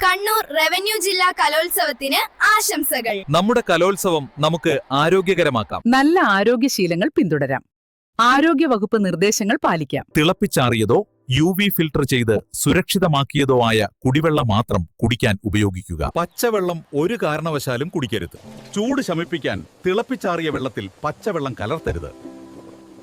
Kannur revenue ജില്ലാ കലോത്സവത്തിന് ആശംസകൾ. നമ്മുടെ കലോത്സവം നമുക്ക് ആരോഗ്യകരമാക്കാം. നല്ല ആരോഗ്യശീലങ്ങൾ പിന്തുടരാം. ആരോഗ്യ വകുപ്പ് നിർദ്ദേശങ്ങൾ പാലിക്കാം. തിളപ്പിച്ചാറിയതോ UV ഫിൽട്ടർ ചെയ്ത് സുരക്ഷിതമാക്കിയതോ ആയ കുടിവെള്ളം മാത്രം കുടിക്കാൻ ഉപയോഗിക്കുക. പച്ചവെള്ളം ഒരു കാരണവശാലും കുടിക്കരുത്. ചൂട് ശമിപ്പിക്കാൻ തിളപ്പിച്ചാറിയ വെള്ളത്തിൽ പച്ചവെള്ളം കലർത്തരുത്.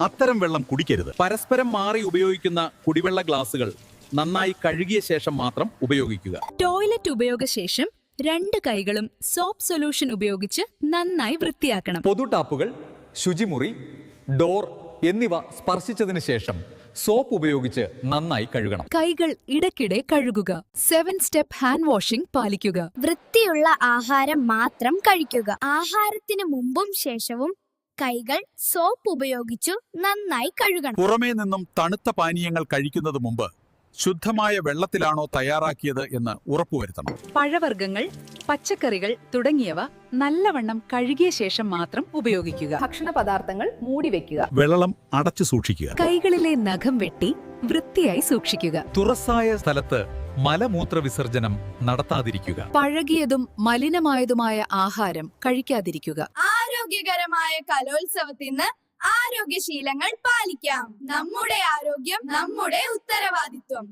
അത്തരം വെള്ളം കുടിക്കരുത്. പരസ്പരം മാറി ഉപയോഗിക്കുന്ന കുടിവെള്ള ഗ്ലാസുകൾ നന്നായി കഴുകിയ ശേഷം മാത്രം ഉപയോഗിക്കുക. ടോയ്ലറ്റ് ഉപയോഗശേഷം 2 കൈകളും സോപ്പ് സൊല്യൂഷൻ ഉപയോഗിച്ച് നന്നായി വൃത്തിയാക്കണം. പൊതു ടാപ്പുകൾ, ശുചിമുറി, ഡോർ എന്നിവ സ്പർശിച്ചതിന് ശേഷം സോപ്പ് ഉപയോഗിച്ച് നന്നായി കഴുകണം. കൈകൾ ഇടയ്ക്കിടെ കഴുകുക. 7 സ്റ്റെപ്പ് ഹാൻഡ് വാഷിംഗ് പാലിക്കുക. വൃത്തിയുള്ള ആഹാരം മാത്രം കഴിക്കുക. ആഹാരത്തിന് മുമ്പും ശേഷവും കൈകൾ സോപ്പ് ഉപയോഗിച്ചു നന്നായി കഴുകണം. പുറമേ നിന്നും തണുത്ത പാനീയങ്ങൾ കഴിക്കുന്നത് മുമ്പ് ശുദ്ധമായ വെള്ളത്തിലാണോ തയ്യാറാക്കിയത് എന്ന് ഉറപ്പുവരുത്തണം. പഴവർഗ്ഗങ്ങൾ, പച്ചക്കറികൾ തുടങ്ങിയവ നല്ലവണ്ണം കഴുകിയ ശേഷം മാത്രം ഉപയോഗിക്കുക. ഭക്ഷണ പദാർത്ഥങ്ങൾ മൂടിവെക്കുക. വെള്ളം അടച്ചു സൂക്ഷിക്കുക. കൈകളിലെ നഖം വെട്ടി വൃത്തിയായി സൂക്ഷിക്കുക. തുറസായ സ്ഥലത്ത് മലമൂത്ര വിസർജനം നടത്താതിരിക്കുക. പഴകിയതും മലിനമായതുമായ ആഹാരം കഴിക്കാതിരിക്കുക. ആരോഗ്യകരമായ കലോത്സവത്തിന് ആരോഗ്യശീലങ്ങൾ പാലിക്കാം. നമ്മുടെ ആരോഗ്യം നമ്മുടെ ഉത്തരവാദിത്വം.